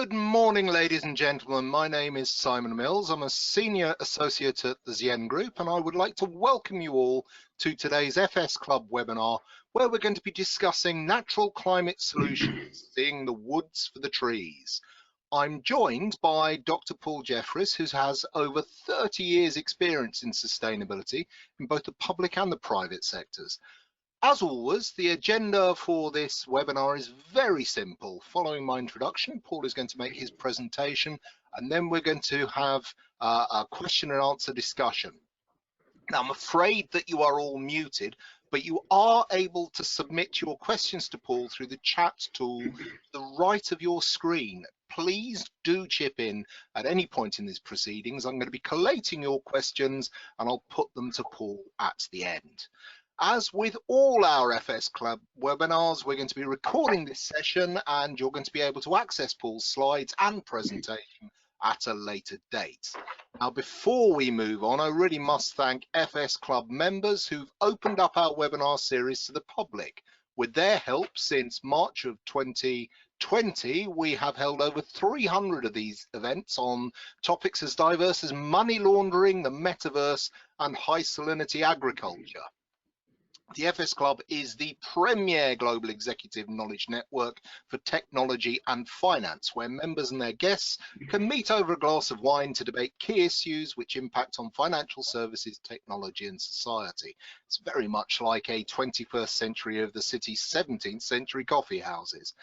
Good morning, ladies and gentlemen. My name is Simon Mills. I'm a Senior Associate at the Zien Group, and I would like to welcome you all to today's FS Club webinar, where we're going to be discussing natural climate solutions, seeing the woods for the trees. I'm joined by Dr. Paul Jefferiss, who has over 30 years experience in sustainability in both the public and the private sectors. As always, the agenda for this webinar is very simple. Following my introduction, Paul is going to make his presentation, and then we're going to have a question and answer discussion. Now, I'm afraid that you are all muted, but you are able to submit your questions to Paul through the chat tool to the right of your screen. Please do chip in at any point in these proceedings. I'm going to be collating your questions and I'll put them to Paul at the end. As with all our FS Club webinars, we're going to be recording this session and you're going to be able to access Paul's slides and presentation at a later date. Now, before we move on, I really must thank FS Club members who've opened up our webinar series to the public. With their help, since March of 2020, we have held over 300 of these events on topics as diverse as money laundering, the metaverse, and high salinity agriculture. The FS Club is the premier global executive knowledge network for technology and finance, where members and their guests can meet over a glass of wine to debate key issues which impact on financial services, technology and society. It's very much like a 21st century of the city's 17th century coffee houses.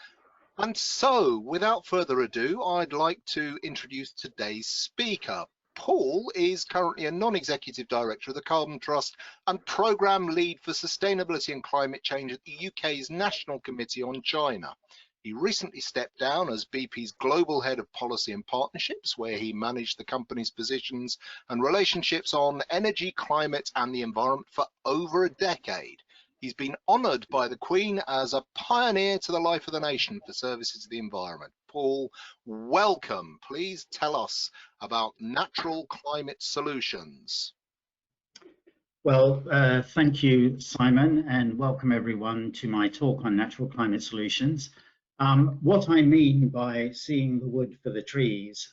And so, without further ado, I'd like to introduce today's speaker. Paul is currently a non-executive director of the Carbon Trust and programme lead for sustainability and climate change at the UK's National Committee on China. He recently stepped down as BP's global head of policy and partnerships, where he managed the company's positions and relationships on energy, climate and the environment for over a decade. He's been honoured by the Queen as a pioneer to the life of the nation for services to the environment. Paul, welcome. Please tell us about natural climate solutions. Well, thank you, Simon, and welcome everyone to my talk on natural climate solutions. What I mean by seeing the wood for the trees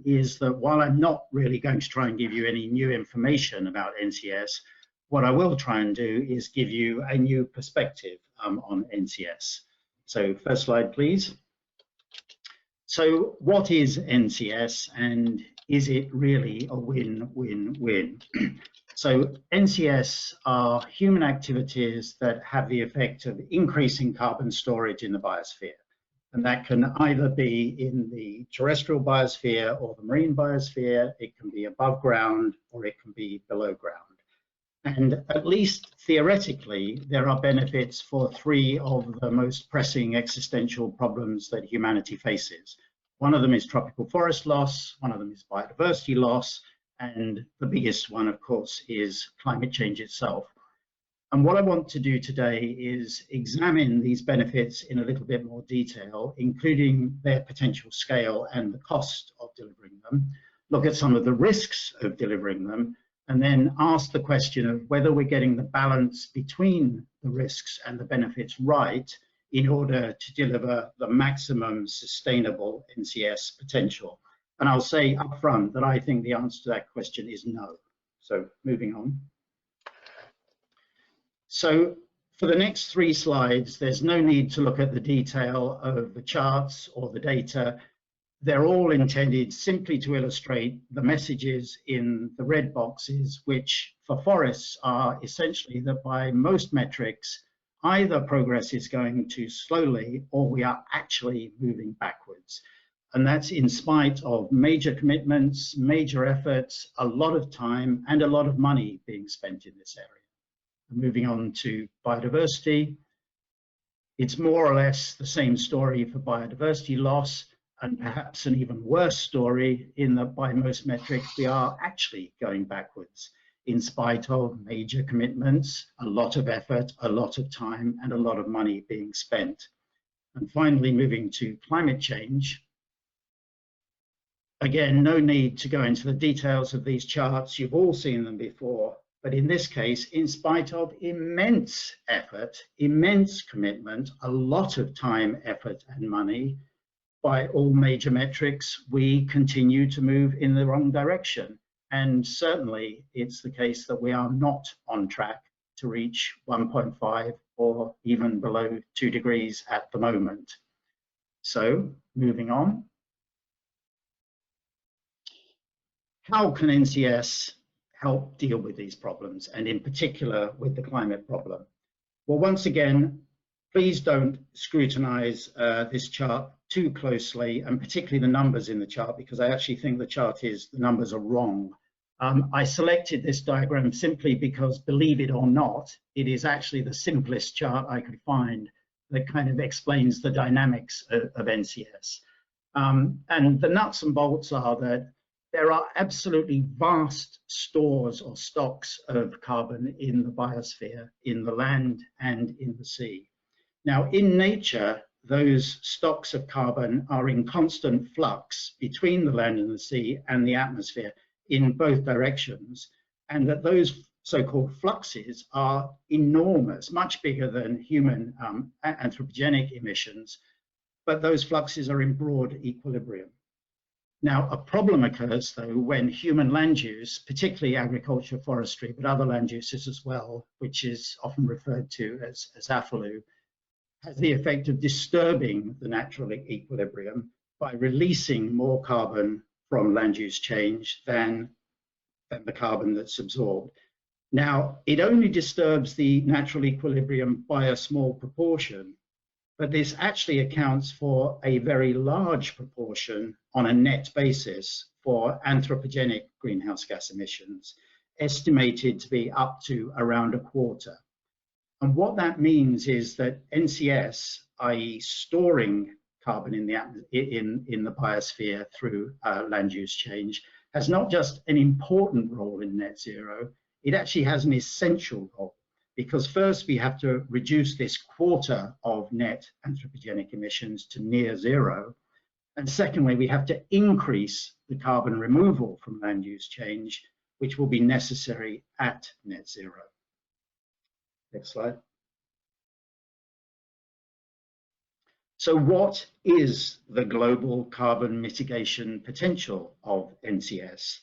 is that while I'm not really going to try and give you any new information about NCS, what I will try and do is give you a new perspective on NCS. So first slide, please. So what is NCS and is it really a win-win-win? So NCS are human activities that have the effect of increasing carbon storage in the biosphere. And that can either be in the terrestrial biosphere or the marine biosphere, it can be above ground or it can be below ground. And at least theoretically, there are benefits for three of the most pressing existential problems that humanity faces. One of them is tropical forest loss, one of them is biodiversity loss, and the biggest one, of course, is climate change itself. And what I want to do today is examine these benefits in a little bit more detail, including their potential scale and the cost of delivering them, look at some of the risks of delivering them, and then ask the question of whether we're getting the balance between the risks and the benefits right in order to deliver the maximum sustainable NCS potential. And I'll say up front that I think the answer to that question is no. So moving on. So for the next three slides, there's no need to look at the detail of the charts or the data. They're all intended simply to illustrate the messages in the red boxes, which for forests are essentially that by most metrics, either progress is going too slowly or we are actually moving backwards. And that's in spite of major commitments, major efforts, a lot of time and a lot of money being spent in this area. Moving on to biodiversity, it's more or less the same story for biodiversity loss, and perhaps an even worse story in that by most metrics we are actually going backwards in spite of major commitments, a lot of effort, a lot of time and a lot of money being spent. And finally, moving to climate change. Again, no need to go into the details of these charts, you've all seen them before, but in this case, in spite of immense effort, immense commitment, a lot of time, effort and money, by all major metrics, we continue to move in the wrong direction. And certainly it's the case that we are not on track to reach 1.5 or even below 2 degrees at the moment. So moving on. How can NCS help deal with these problems, and in particular with the climate problem? Well, once again, please don't scrutinize this chart too closely, and particularly the numbers in the chart, because I actually think the numbers are wrong. I selected this diagram simply because, believe it or not, it is actually the simplest chart I could find that kind of explains the dynamics of NCS. And the nuts and bolts are that there are absolutely vast stores or stocks of carbon in the biosphere, in the land and in the sea. Now, in nature, those stocks of carbon are in constant flux between the land and the sea and the atmosphere in both directions, and that those so-called fluxes are enormous, much bigger than human anthropogenic emissions, but those fluxes are in broad equilibrium. Now, a problem occurs, though, when human land use, particularly agriculture, forestry, but other land uses as well, which is often referred to as AFLU, has the effect of disturbing the natural equilibrium by releasing more carbon from land use change than the carbon that's absorbed. Now, it only disturbs the natural equilibrium by a small proportion, but this actually accounts for a very large proportion on a net basis for anthropogenic greenhouse gas emissions, estimated to be up to around a quarter. And what that means is that NCS, i.e. storing carbon in the biosphere through land use change, has not just an important role in net zero, it actually has an essential role. Because first we have to reduce this quarter of net anthropogenic emissions to near zero. And secondly, we have to increase the carbon removal from land use change, which will be necessary at net zero. Next slide. So what is the global carbon mitigation potential of NCS?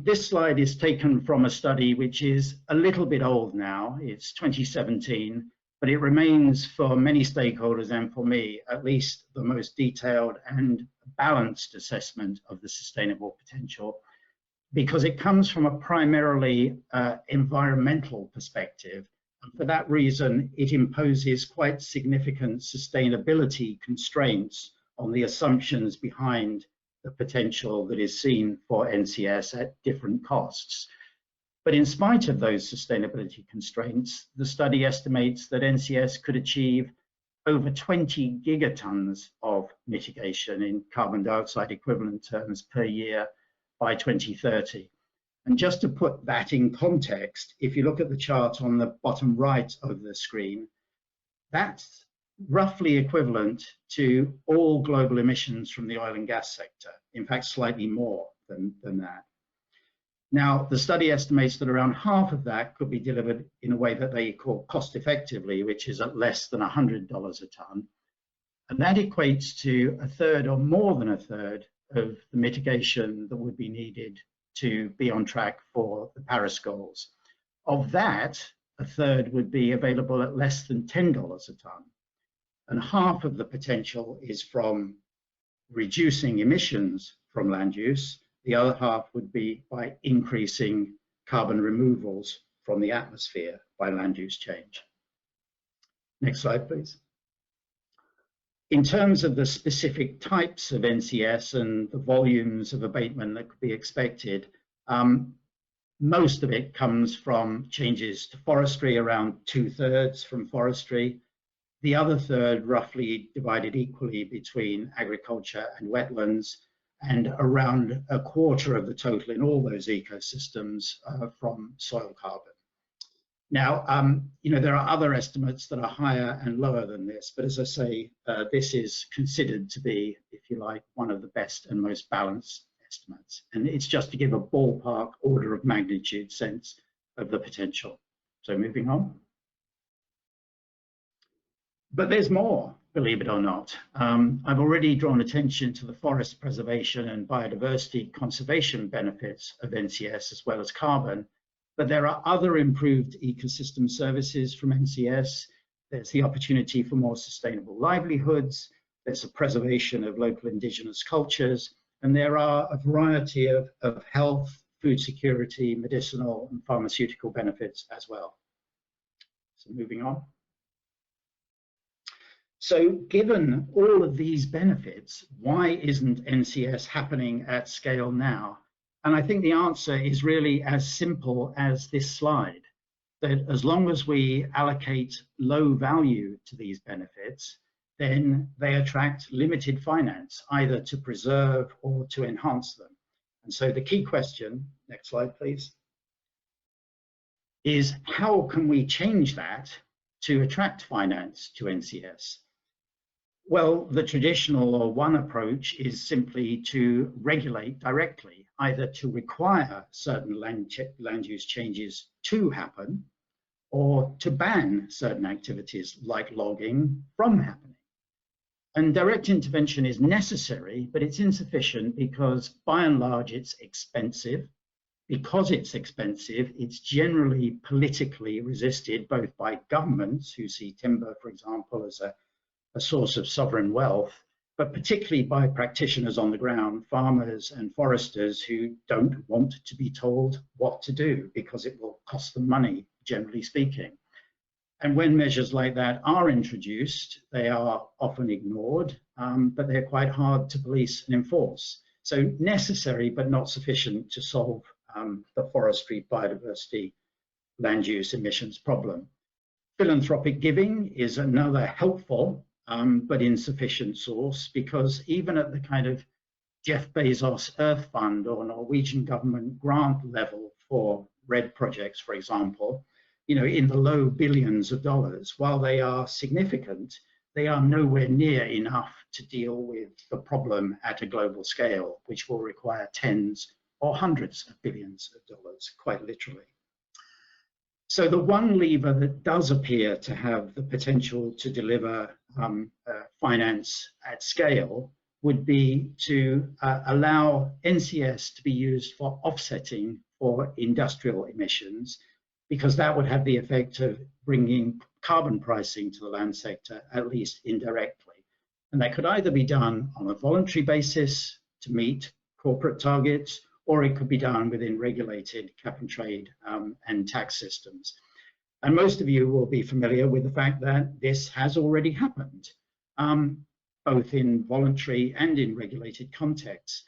This slide is taken from a study which is a little bit old now. It's 2017, but it remains for many stakeholders and for me at least the most detailed and balanced assessment of the sustainable potential, because it comes from a primarily environmental perspective. And for that reason, it imposes quite significant sustainability constraints on the assumptions behind the potential that is seen for NCS at different costs. But in spite of those sustainability constraints, the study estimates that NCS could achieve over 20 gigatons of mitigation in carbon dioxide equivalent terms per year by 2030. And just to put that in context, if you look at the chart on the bottom right of the screen, that's roughly equivalent to all global emissions from the oil and gas sector, in fact, slightly more than that. Now, the study estimates that around half of that could be delivered in a way that they call cost effectively, which is at less than $100 a ton. And that equates to a third or more than a third of the mitigation that would be needed to be on track for the Paris goals. Of that, a third would be available at less than $10 a ton. And half of the potential is from reducing emissions from land use. The other half would be by increasing carbon removals from the atmosphere by land use change. Next slide, please. In terms of the specific types of NCS and the volumes of abatement that could be expected, most of it comes from changes to forestry, around 2/3 from forestry. The other third roughly divided equally between agriculture and wetlands, and around a quarter of the total in all those ecosystems from soil carbon. Now, there are other estimates that are higher and lower than this, but as I say, this is considered to be, if you like, one of the best and most balanced estimates. And it's just to give a ballpark order of magnitude sense of the potential. So moving on. But there's more. believe it or not. I've already drawn attention to the forest preservation and biodiversity conservation benefits of NCS as well as carbon, but there are other improved ecosystem services from NCS. There's the opportunity for more sustainable livelihoods, there's a preservation of local indigenous cultures, and there are a variety of health, food security, medicinal and pharmaceutical benefits as well. So moving on. So given all of these benefits, why isn't NCS happening at scale now? And I think the answer is really as simple as this slide, that as long as we allocate low value to these benefits, then they attract limited finance, either to preserve or to enhance them. And so the key question, next slide please, is how can we change that to attract finance to NCS? Well, the traditional or one approach is simply to regulate directly, either to require certain land use changes to happen or to ban certain activities like logging from happening. And direct intervention is necessary, but it's insufficient because by and large it's expensive. Because it's expensive, it's generally politically resisted both by governments who see timber, for example, as a source of sovereign wealth, but particularly by practitioners on the ground, farmers and foresters who don't want to be told what to do because it will cost them money, generally speaking. And when measures like that are introduced, they are often ignored, but they're quite hard to police and enforce. So necessary, but not sufficient to solve the forestry, biodiversity, land use emissions problem. Philanthropic giving is another helpful but insufficient source, because even at the kind of Jeff Bezos Earth Fund or Norwegian government grant level for RED projects, for example, you know, in the low billions of dollars, while they are significant, they are nowhere near enough to deal with the problem at a global scale, which will require tens or hundreds of billions of dollars, quite literally. So the one lever that does appear to have the potential to deliver finance at scale would be to allow NCS to be used for offsetting for industrial emissions, because that would have the effect of bringing carbon pricing to the land sector, at least indirectly. And that could either be done on a voluntary basis to meet corporate targets, or it could be done within regulated cap and trade and tax systems. And most of you will be familiar with the fact that this has already happened, both in voluntary and in regulated contexts.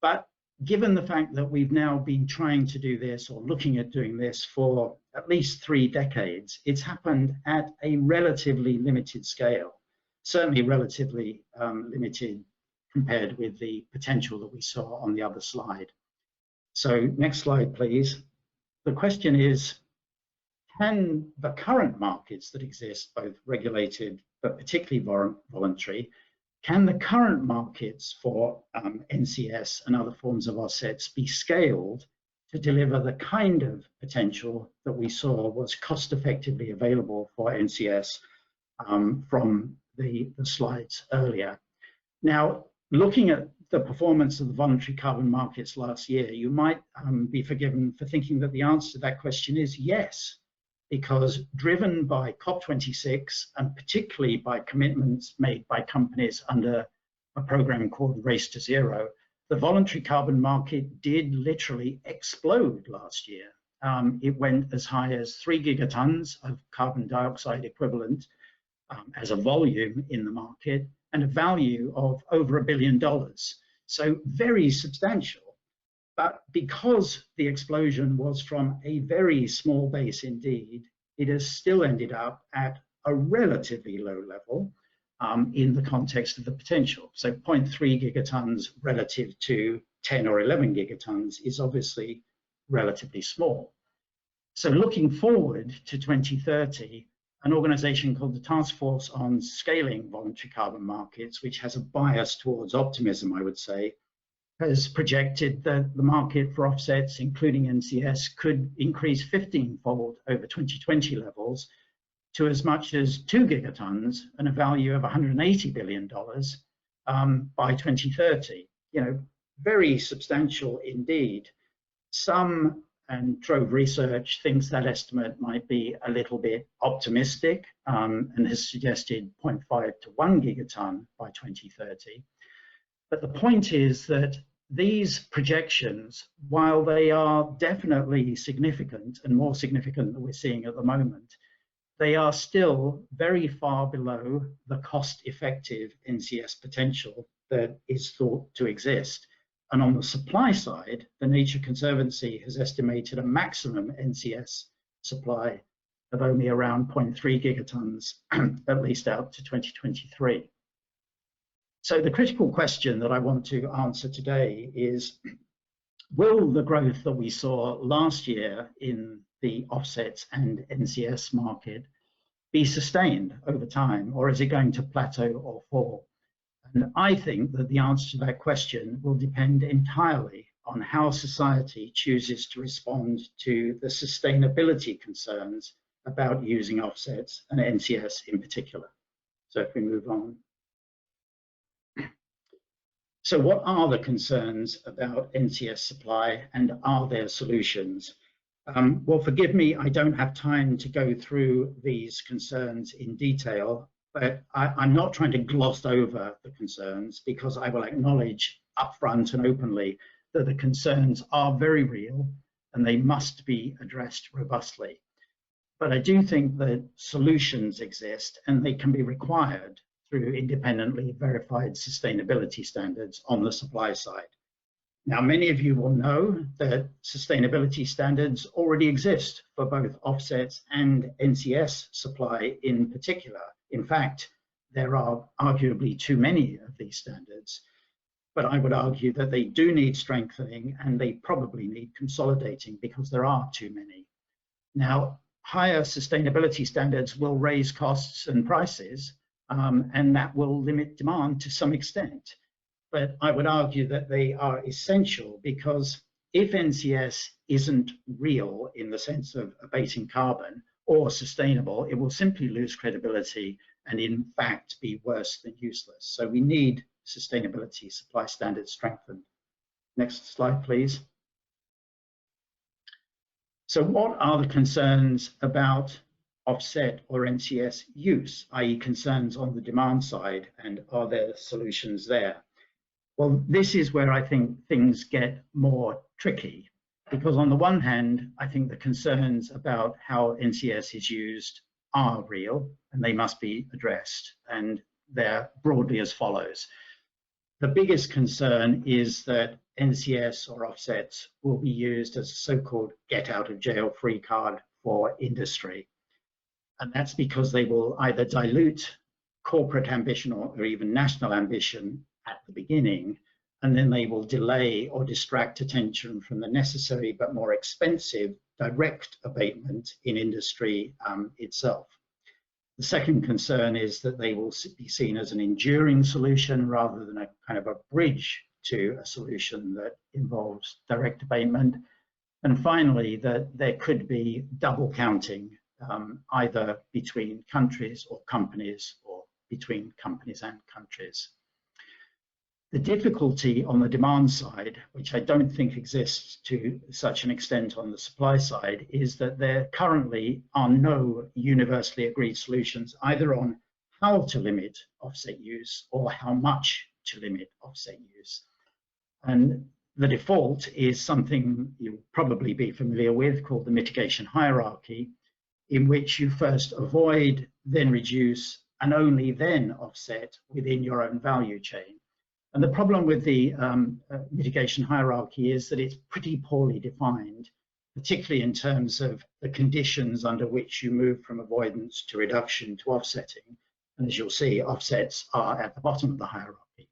But given the fact that we've now been trying to do this or looking at doing this for at least 3 decades, it's happened at a relatively limited scale, certainly relatively limited compared with the potential that we saw on the other slide. So next slide, please. The question is, can the current markets that exist, both regulated but particularly voluntary, can the current markets for NCS and other forms of offsets be scaled to deliver the kind of potential that we saw was cost effectively available for NCS from the slides earlier? Now, looking at the performance of the voluntary carbon markets last year, you might be forgiven for thinking that the answer to that question is yes, because driven by COP26 and particularly by commitments made by companies under a program called Race to Zero, the voluntary carbon market did literally explode last year. It went as high as 3 gigatons of carbon dioxide equivalent as a volume in the market, and a value of over $1 billion. So very substantial. But because the explosion was from a very small base indeed, it has still ended up at a relatively low level in the context of the potential. So 0.3 gigatons relative to 10 or 11 gigatons is obviously relatively small. So looking forward to 2030, an organization called the Task Force on Scaling Voluntary Carbon Markets, which has a bias towards optimism, I would say, has projected that the market for offsets, including NCS, could increase 15-fold over 2020 levels to as much as 2 gigatons and a value of $180 billion by 2030. You know, very substantial indeed. Some, and Trove Research thinks that estimate might be a little bit optimistic and has suggested 0.5 to 1 gigaton by 2030. But the point is that these projections, while they are definitely significant and more significant than we're seeing at the moment, they are still very far below the cost-effective NCS potential that is thought to exist. And on the supply side, the Nature Conservancy has estimated a maximum NCS supply of only around 0.3 gigatons, at least out to 2023. So the critical question that I want to answer today is, will the growth that we saw last year in the offsets and NCS market be sustained over time, or is it going to plateau or fall? And I think that the answer to that question will depend entirely on how society chooses to respond to the sustainability concerns about using offsets and NCS in particular. So if we move on. So what are the concerns about NCS supply, and are there solutions? Well, forgive me, I don't have time to go through these concerns in detail, but I'm not trying to gloss over the concerns, because I will acknowledge upfront and openly that the concerns are very real and they must be addressed robustly. But I do think that solutions exist, and they can be required through independently verified sustainability standards on the supply side. Now, many of you will know that sustainability standards already exist for both offsets and NCS supply in particular. In fact, there are arguably too many of these standards, but I would argue that they do need strengthening, and they probably need consolidating, because there are too many. Now, higher sustainability standards will raise costs and prices, and that will limit demand to some extent. But I would argue that they are essential, because if NCS isn't real in the sense of abating carbon or sustainable, it will simply lose credibility and in fact be worse than useless. So we need sustainability supply standards strengthened. Next slide, please. So what are the concerns about offset or NCS use, i.e. concerns on the demand side, and are there solutions there? Well, this is where I think things get more tricky, because on the one hand, I think the concerns about how NCS is used are real and they must be addressed, and they're broadly as follows. The biggest concern is that NCS or offsets will be used as a so-called get out of jail free card for industry. And that's because they will either dilute corporate ambition or even national ambition at the beginning, and then they will delay or distract attention from the necessary but more expensive direct abatement in industry itself. The second concern is that they will be seen as an enduring solution rather than a kind of a bridge to a solution that involves direct abatement. And finally, that there could be double counting, either between countries or companies, or between companies and countries. The difficulty on the demand side, which I don't think exists to such an extent on the supply side, is that there currently are no universally agreed solutions either on how to limit offset use or how much to limit offset use. And the default is something you'll probably be familiar with, called the mitigation hierarchy, in which you first avoid, then reduce, and only then offset within your own value chain. And the problem with the mitigation hierarchy is that it's pretty poorly defined, particularly in terms of the conditions under which you move from avoidance to reduction to offsetting. And as you'll see, offsets are at the bottom of the hierarchy.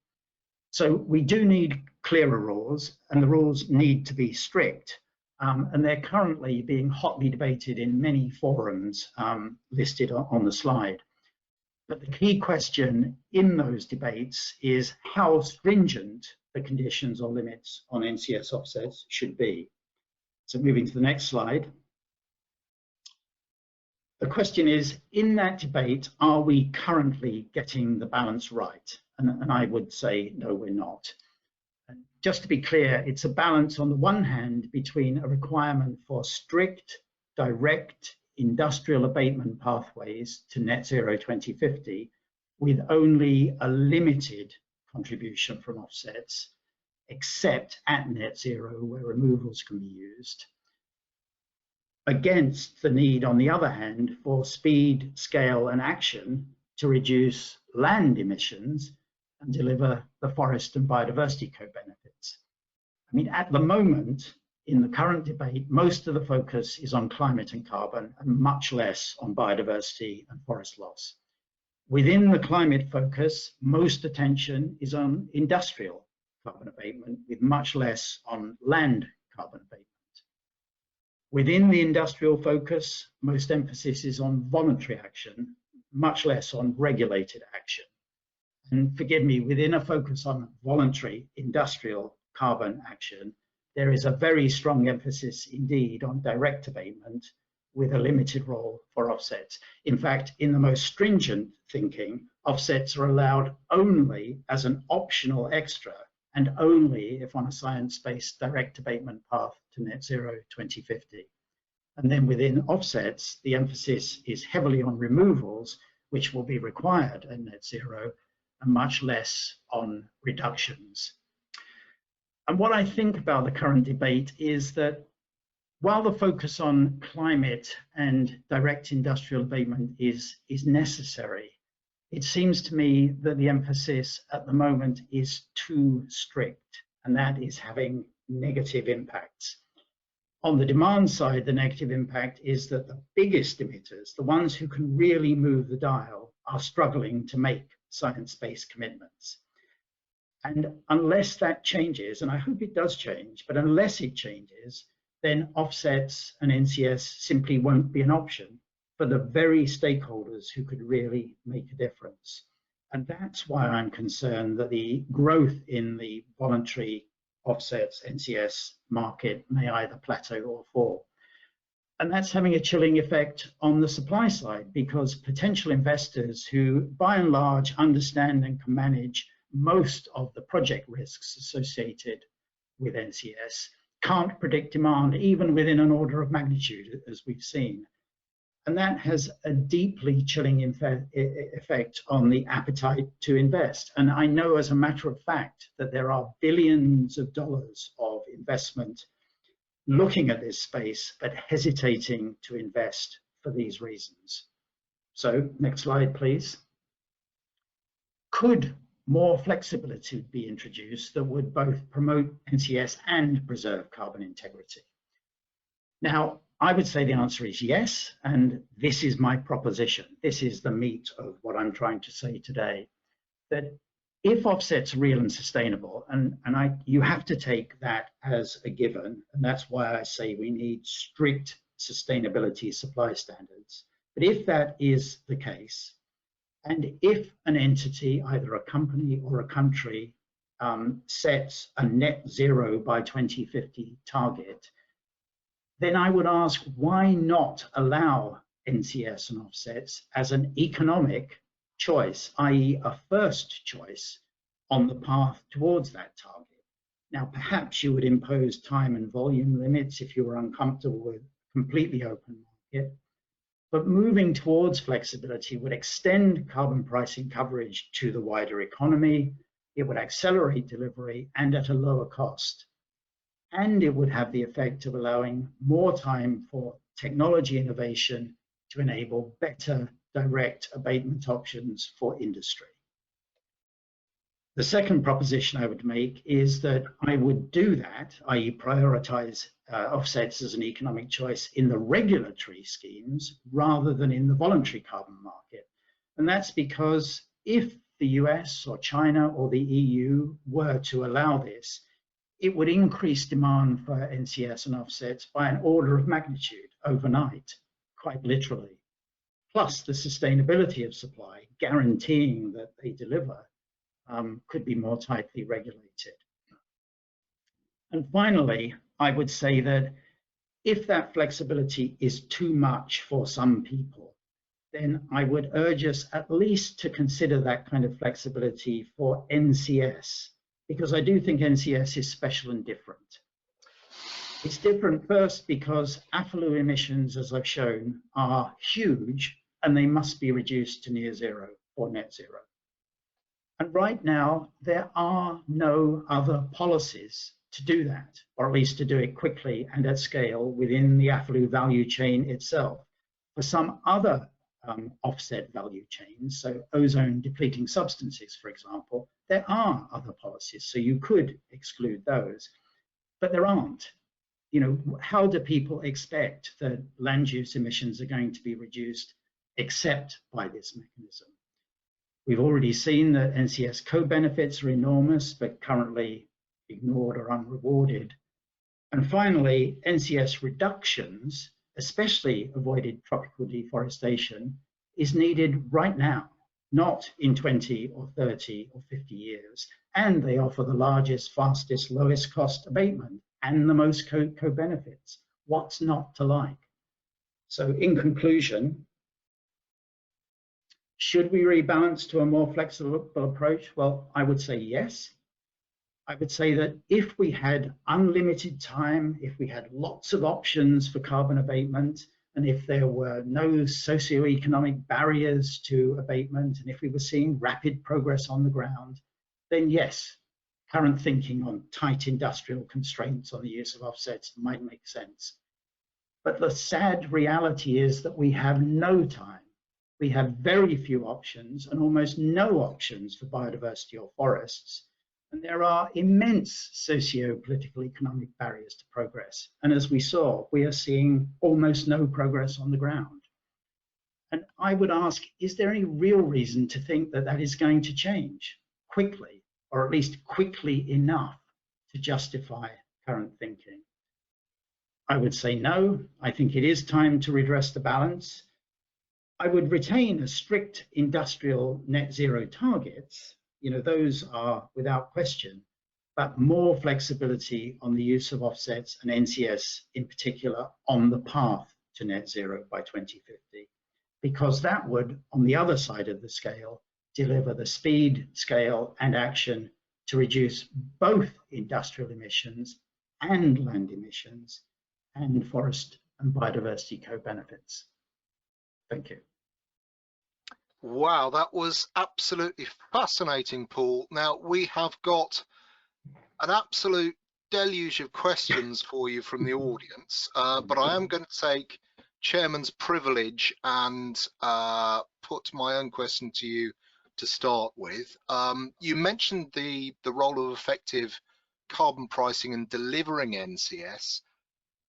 So we do need clearer rules, and the rules need to be strict. And they're currently being hotly debated in many forums listed on the slide. But the key question in those debates is how stringent the conditions or limits on NCS offsets should be. So moving to the next slide. the question is, in that debate, are we currently getting the balance right? And I would say, no, we're not. And just to be clear, it's a balance on the one hand between a requirement for strict, direct industrial abatement pathways to net zero 2050, with only a limited contribution from offsets, except at net zero where removals can be used, against the need, on the other hand, for speed, scale, and action to reduce land emissions and deliver the forest and biodiversity co-benefits. I mean, at the moment, in the current debate, most of the focus is on climate and carbon and much less on biodiversity and forest loss. Within the climate focus, most attention is on industrial carbon abatement, with much less on land carbon abatement. Within the industrial focus, most emphasis is on voluntary action, much less on regulated action. And forgive me, within a focus on voluntary industrial carbon action, there is a very strong emphasis indeed on direct abatement with a limited role for offsets. In fact, in the most stringent thinking, offsets are allowed only as an optional extra and only if on a science-based direct abatement path to net zero 2050. And then within offsets, the emphasis is heavily on removals, which will be required at net zero, and much less on reductions. And what I think about the current debate is that while the focus on climate and direct industrial abatement is necessary, it seems to me that the emphasis at the moment is too strict, and that is having negative impacts. On the demand side, the negative impact is that the biggest emitters, the ones who can really move the dial, are struggling to make science-based commitments. And unless that changes, and I hope it does change, but unless it changes, then offsets and NCS simply won't be an option for the very stakeholders who could really make a difference. And that's why I'm concerned that the growth in the voluntary offsets NCS market may either plateau or fall. And that's having a chilling effect on the supply side, because potential investors who by and large understand and can manage most of the project risks associated with NCS can't predict demand even within an order of magnitude, as we've seen. And that has a deeply chilling effect on the appetite to invest. And I know as a matter of fact that there are billions of dollars of investment looking at this space, but hesitating to invest for these reasons. So next slide, please. Could more flexibility be introduced that would both promote NCS and preserve carbon integrity? Now, I would say the answer is yes, and this is my proposition. This is the meat of what I'm trying to say today, that if offsets are real and sustainable, and you have to take that as a given, and that's why I say we need strict sustainability supply standards. But if that is the case, and if an entity, either a company or a country, sets a net zero by 2050 target, then I would ask, why not allow NCS and offsets as an economic choice, i.e. a first choice on the path towards that target? Now, perhaps you would impose time and volume limits if you were uncomfortable with completely open market, but moving towards flexibility would extend carbon pricing coverage to the wider economy, it would accelerate delivery and at a lower cost. And it would have the effect of allowing more time for technology innovation to enable better direct abatement options for industry. The second proposition I would make is that I would do that, i.e. prioritize offsets as an economic choice in the regulatory schemes rather than in the voluntary carbon market. And that's because if the US or China or the EU were to allow this, it would increase demand for NCS and offsets by an order of magnitude overnight, quite literally. Plus the sustainability of supply, guaranteeing that they deliver, could be more tightly regulated. And finally, I would say that if that flexibility is too much for some people, then I would urge us at least to consider that kind of flexibility for NCS, because I do think NCS is special and different. It's different first because AFLU emissions, as I've shown, are huge and they must be reduced to near zero or net zero. And right now, there are no other policies to do that, or at least to do it quickly and at scale within the AFLU value chain itself. For some other offset value chains, so ozone depleting substances, for example, there are other policies, so you could exclude those, but there aren't. You know, how do people expect that land use emissions are going to be reduced except by this mechanism? We've already seen that NCS co-benefits are enormous, but currently ignored or unrewarded. And finally, NCS reductions, especially avoided tropical deforestation, is needed right now, not in 20 or 30 or 50 years. And they offer the largest, fastest, lowest cost abatement and the most co-benefits. What's not to like? So in conclusion, should we rebalance to a more flexible approach? Well, I would say yes. I would say that if we had unlimited time, if we had lots of options for carbon abatement, and if there were no socioeconomic barriers to abatement, and if we were seeing rapid progress on the ground, then yes, current thinking on tight industrial constraints on the use of offsets might make sense. But the sad reality is that we have no time. We have very few options and almost no options for biodiversity or forests. And there are immense socio-political economic barriers to progress. And as we saw, we are seeing almost no progress on the ground. And I would ask, is there any real reason to think that that is going to change quickly, or at least quickly enough to justify current thinking? I would say no. I think it is time to redress the balance. I would retain a strict industrial net zero targets. You know, those are without question, but more flexibility on the use of offsets and NCS in particular on the path to net zero by 2050, because that would, on the other side of the scale, deliver the speed, scale, and action to reduce both industrial emissions and land emissions and forest and biodiversity co-benefits. Thank you. Wow, that was absolutely fascinating, Paul. Now, we have got an absolute deluge of questions for you from the audience, but I am going to take Chairman's privilege and put my own question to you to start with. You mentioned the role of effective carbon pricing and delivering NCS.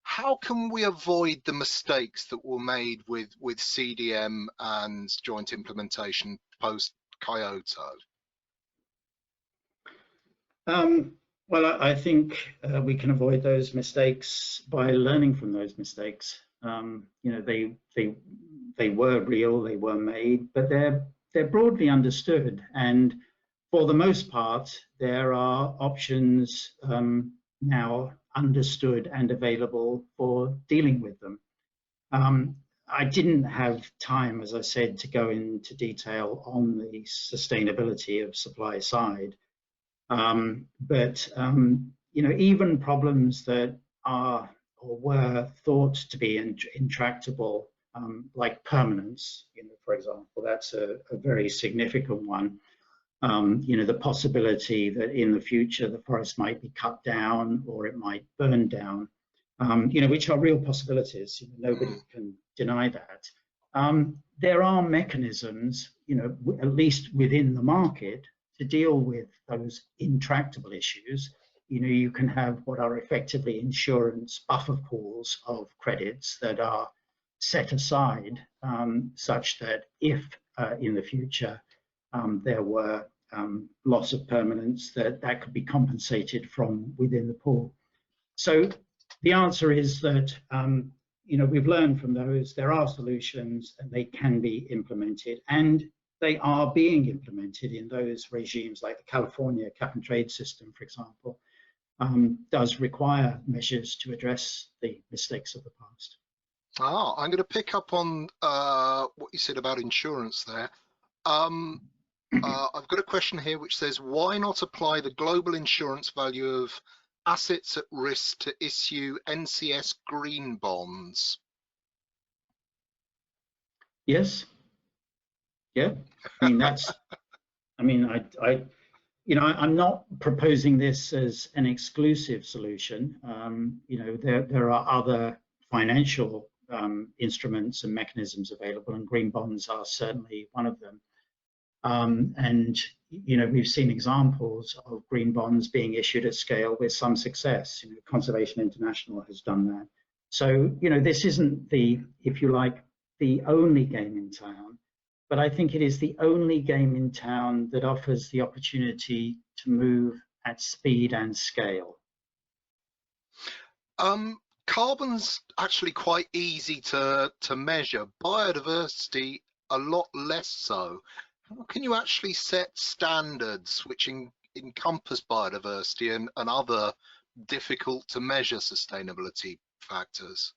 How can we avoid the mistakes that were made with CDM and joint implementation post Kyoto? Well, I think we can avoid those mistakes by learning from those mistakes. You know, they were real, they were made, but they're broadly understood, and for the most part, there are options now understood and available for dealing with them. I didn't have time, as I said, to go into detail on the sustainability of supply side, but you know, even problems that are or were thought to be intractable, like permanence, you know, for example, that's a very significant one. You know, the possibility that in the future the forest might be cut down or it might burn down, you know, which are real possibilities. You know, nobody can deny that. There are mechanisms, you know, at least within the market, to deal with those intractable issues. You know, you can have what are effectively insurance buffer pools of credits that are set aside such that if in the future there were loss of permanence, that could be compensated from within the pool. So the answer is that you know, we've learned from those. There are solutions and they can be implemented, and they are being implemented in those regimes, like the California cap and trade system, for example, does require measures to address the mistakes of the past. I'm going to pick up on what you said about insurance there. I've got a question here which says, why not apply the global insurance value of assets at risk to issue NCS green bonds? Yes. Yeah. I mean, I'm not proposing this as an exclusive solution. There are other financial instruments and mechanisms available, and green bonds are certainly one of them. And we've seen examples of green bonds being issued at scale with some success. Conservation International has done that. So this isn't if you like, the only game in town, but I think it is the only game in town that offers the opportunity to move at speed and scale. Carbon's actually quite easy to measure. Biodiversity, a lot less so. How can you actually set standards which encompass biodiversity and other difficult to measure sustainability factors?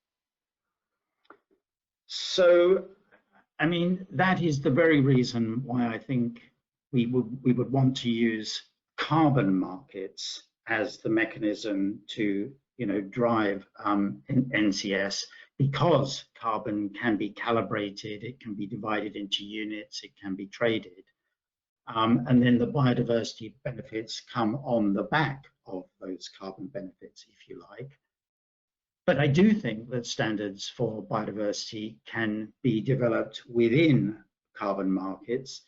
So, I mean, that is the very reason why I think we would want to use carbon markets as the mechanism to drive NCS, because carbon can be calibrated, it can be divided into units, it can be traded, and then the biodiversity benefits come on the back of those carbon benefits, if you like. But I do think that standards for biodiversity can be developed within carbon markets,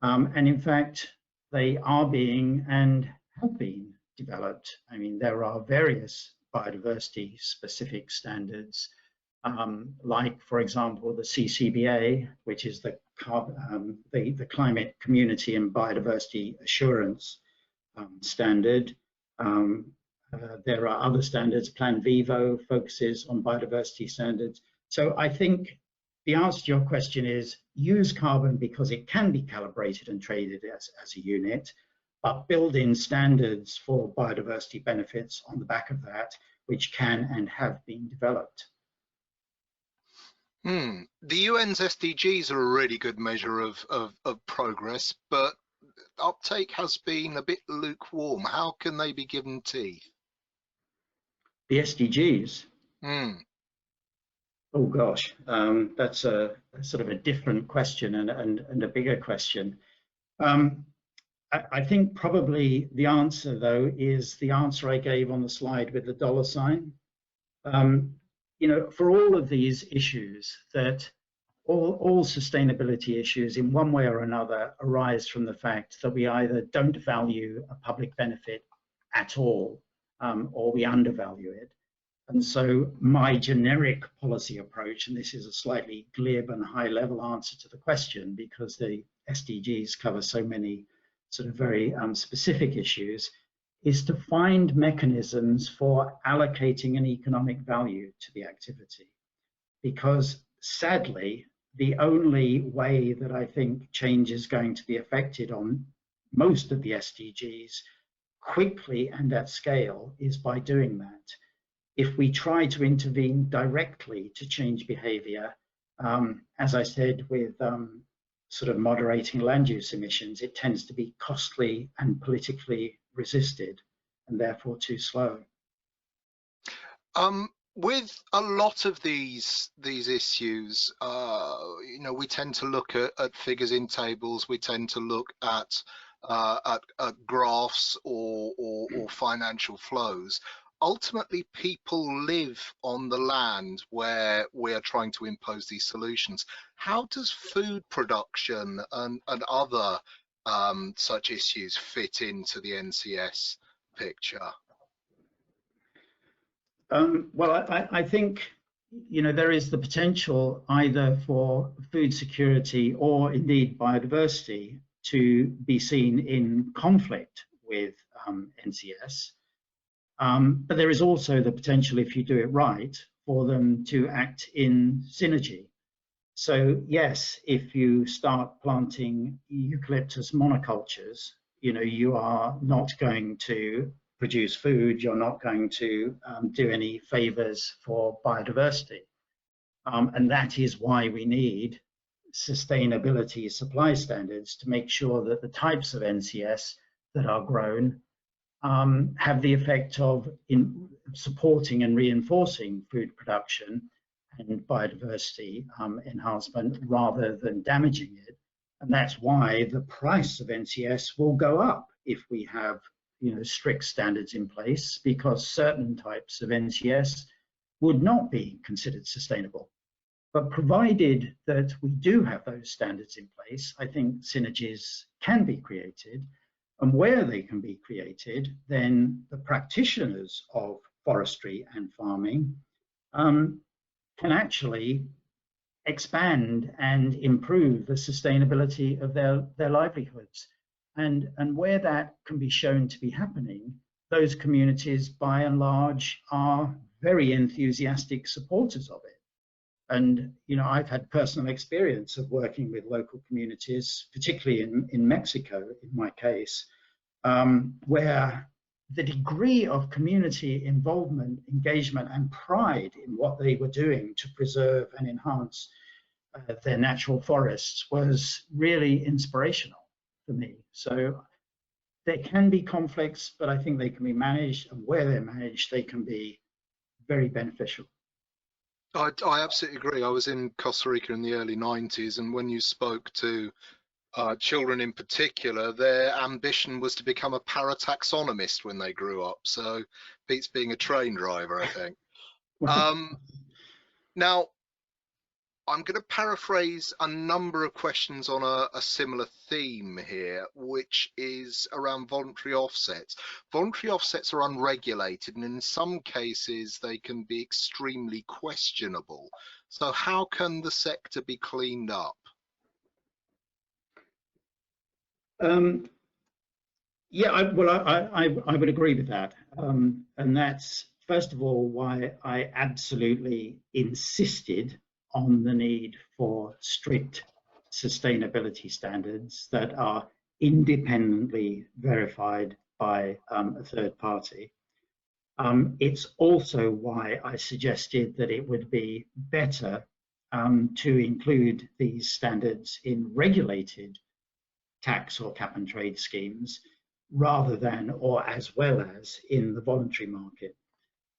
and in fact they are being and have been developed. I mean, there are various biodiversity specific standards, like, for example, the CCBA, which is the Climate Community and Biodiversity Assurance standard. There are other standards. Plan Vivo focuses on biodiversity standards. So I think the answer to your question is use carbon because it can be calibrated and traded as a unit, but build in standards for biodiversity benefits on the back of that, which can and have been developed. The UN's SDGs are a really good measure of progress, but uptake has been a bit lukewarm. How can they be given teeth? The SDGs? Oh gosh, that's a sort of a different question and a bigger question. I think probably the answer, though, is the answer I gave on the slide with the dollar sign. For all of these issues, that all sustainability issues in one way or another arise from the fact that we either don't value a public benefit at all, or we undervalue it. And so my generic policy approach, and this is a slightly glib and high-level answer to the question because the SDGs cover so many sort of very specific issues, is to find mechanisms for allocating an economic value to the activity. Because sadly, the only way that I think change is going to be affected on most of the SDGs quickly and at scale is by doing that. If we try to intervene directly to change behavior, as I said, with sort of moderating land use emissions, it tends to be costly and politically resisted and therefore too slow. With a lot of these issues, we tend to look at figures in tables. We tend to look at graphs or financial flows. Ultimately, people live on the land where we are trying to impose these solutions. How does food production and other such issues fit into the NCS picture? Well, I think there is the potential either for food security or indeed biodiversity to be seen in conflict with NCS. But there is also the potential, if you do it right, for them to act in synergy. So yes, if you start planting eucalyptus monocultures, you are not going to produce food, you're not going to do any favors for biodiversity. And that is why we need sustainability supply standards to make sure that the types of NCS that are grown have the effect of supporting and reinforcing food production and biodiversity enhancement rather than damaging it. And that's why the price of NCS will go up if we have, strict standards in place, because certain types of NCS would not be considered sustainable. But provided that we do have those standards in place, I think synergies can be created. And where they can be created, then the practitioners of forestry and farming can actually expand and improve the sustainability of their livelihoods. And where that can be shown to be happening, those communities by and large are very enthusiastic supporters of it. And I've had personal experience of working with local communities, particularly in Mexico, in my case, where the degree of community involvement, engagement, and pride in what they were doing to preserve and enhance their natural forests was really inspirational for me. So there can be conflicts, but I think they can be managed, and where they're managed, they can be very beneficial. I absolutely agree. I was in Costa Rica in the early 90s, and when you spoke to children in particular, their ambition was to become a parataxonomist when they grew up. So beats being a train driver, I think. Now, I'm going to paraphrase a number of questions on a similar theme here, which is around voluntary offsets. Voluntary offsets are unregulated, and in some cases they can be extremely questionable. So how can the sector be cleaned up? Yeah, I would agree with that. And that's, first of all, why I absolutely insisted on the need for strict sustainability standards that are independently verified by a third party. It's also why I suggested that it would be better to include these standards in regulated tax or cap and trade schemes rather than or as well as in the voluntary market.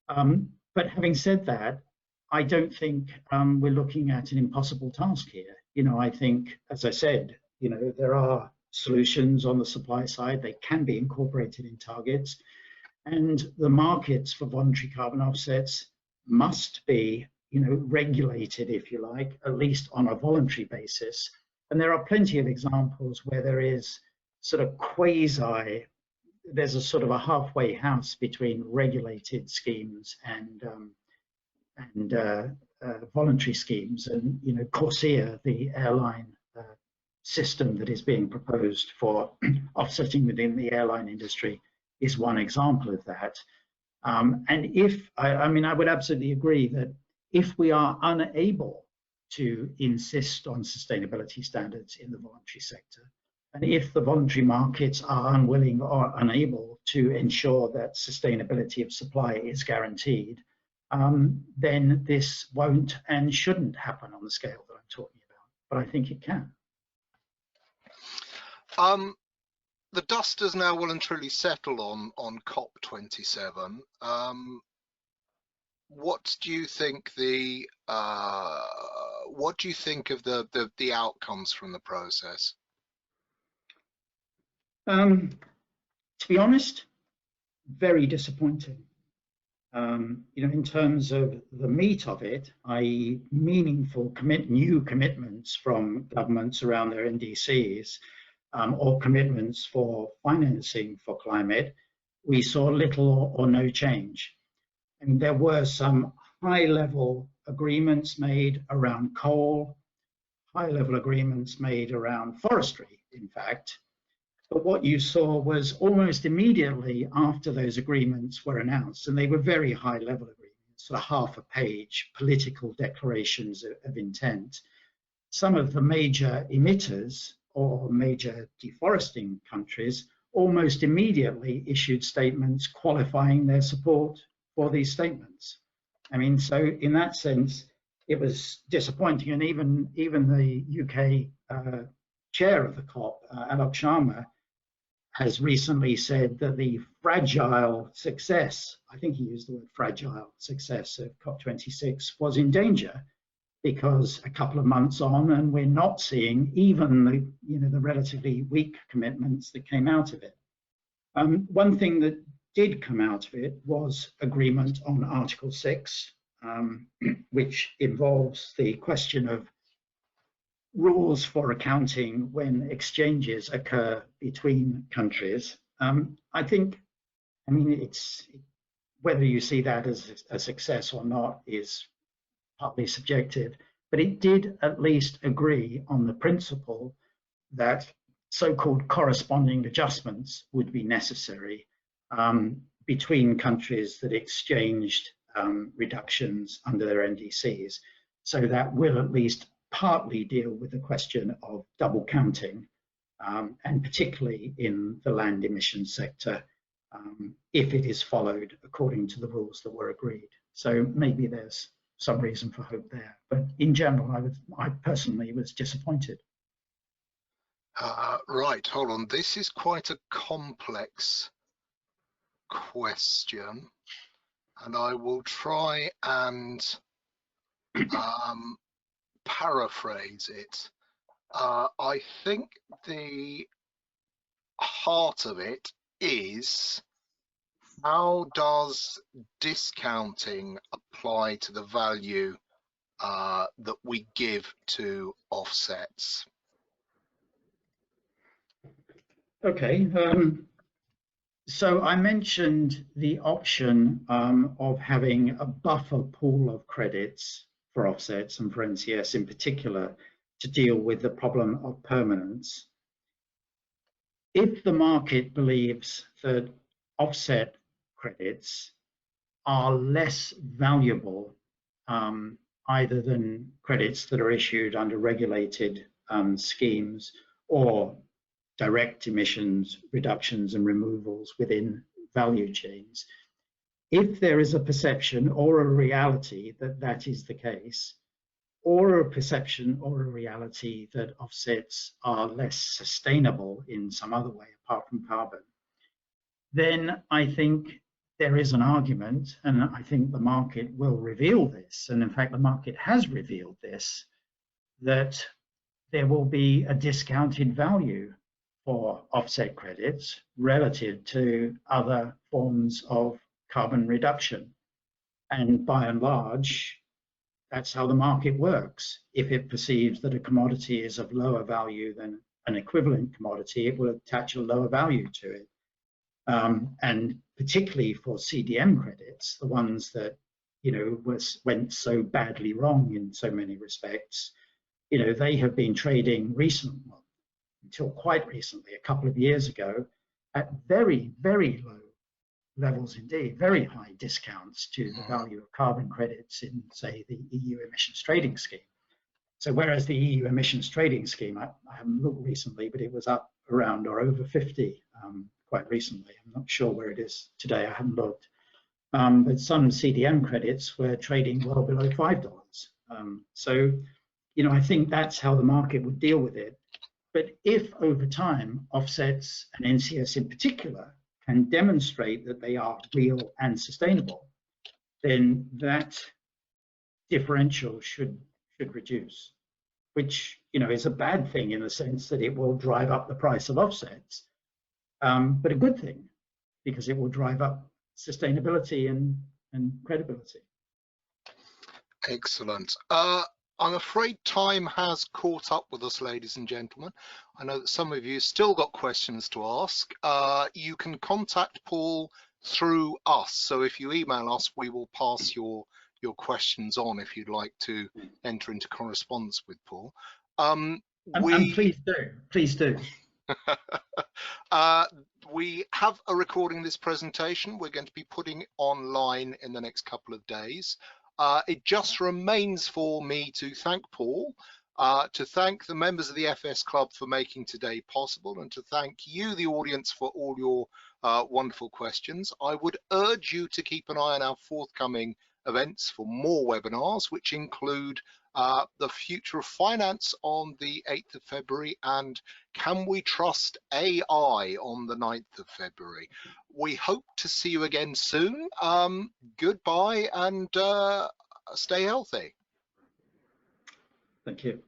But having said that, I don't think we're looking at an impossible task here. I think, as I said, there are solutions on the supply side. They can be incorporated in targets, and the markets for voluntary carbon offsets must be, regulated, if you like, at least on a voluntary basis. And there are plenty of examples where there is sort of there's a sort of a halfway house between regulated schemes and voluntary schemes. And Corsair, the airline system that is being proposed for offsetting within the airline industry, is one example of that. And I would absolutely agree that if we are unable to insist on sustainability standards in the voluntary sector, and if the voluntary markets are unwilling or unable to ensure that sustainability of supply is guaranteed, then this won't and shouldn't happen on the scale that I'm talking about. But I think it can. The dust has now well and truly settled on COP27. What do you think of the outcomes from the process? To be honest, very disappointing. In terms of the meat of it, i.e. meaningful new commitments from governments around their NDCs, or commitments for financing for climate, we saw little or no change. And there were some high-level agreements made around coal, high-level agreements made around forestry, in fact. But what you saw was almost immediately after those agreements were announced, and they were very high-level agreements, sort of half a page political declarations of intent, some of the major emitters or major deforesting countries almost immediately issued statements qualifying their support for these statements. I mean, so in that sense, it was disappointing. And even the UK chair of the COP, Alok Sharma, has recently said that the fragile success, I think he used the word fragile success of COP26 was in danger, because a couple of months on and we're not seeing even the relatively weak commitments that came out of it. One thing that did come out of it was agreement on Article 6, which involves the question of rules for accounting when exchanges occur between countries. It's whether you see that as a success or not is partly subjective, but it did at least agree on the principle that so-called corresponding adjustments would be necessary between countries that exchanged reductions under their NDCs. So that will at least partly deal with the question of double counting, and particularly in the land emissions sector, if it is followed according to the rules that were agreed. So maybe there's some reason for hope there, but in general, I personally was disappointed. Right, hold on. This is quite a complex question, and I will try and paraphrase it. I think the heart of it is, how does discounting apply to the value that we give to offsets? Okay, so I mentioned the option of having a buffer pool of credits for offsets and for NCS in particular to deal with the problem of permanence. If the market believes that offset credits are less valuable either than credits that are issued under regulated schemes or direct emissions reductions and removals within value chains, if there is a perception or a reality that that is the case, or a perception or a reality that offsets are less sustainable in some other way apart from carbon, then I think there is an argument, and I think the market will reveal this, and in fact the market has revealed this, that there will be a discounted value for offset credits relative to other forms of carbon reduction. And by and large, that's how the market works. If it perceives that a commodity is of lower value than an equivalent commodity, it will attach a lower value to it. And particularly for CDM credits, the ones that went so badly wrong in so many respects, they have been trading recently, until quite recently, a couple of years ago, at very, very low levels indeed, very high discounts to the value of carbon credits in, say, the EU emissions trading scheme. So whereas the EU emissions trading scheme, I haven't looked recently, but it was up around or over 50 quite recently. I'm not sure where it is today, I haven't looked. But some CDM credits were trading well below $5. So, I think that's how the market would deal with it. But if over time, offsets and NCS in particular can demonstrate that they are real and sustainable, then that differential should reduce, which is a bad thing in the sense that it will drive up the price of offsets, but a good thing because it will drive up sustainability and credibility. Excellent. I'm afraid time has caught up with us, ladies and gentlemen. I know that some of you still got questions to ask. You can contact Paul through us. So if you email us, we will pass your questions on if you'd like to enter into correspondence with Paul. And please do. We have a recording of this presentation. We're going to be putting it online in the next couple of days. It just remains for me to thank Paul, to thank the members of the FS Club for making today possible, and to thank you, the audience, for all your wonderful questions. I would urge you to keep an eye on our forthcoming events, for more webinars, which include the future of finance on the 8th of February and can we trust AI on the 9th of February. We hope to see you again soon. Goodbye and stay healthy. Thank you.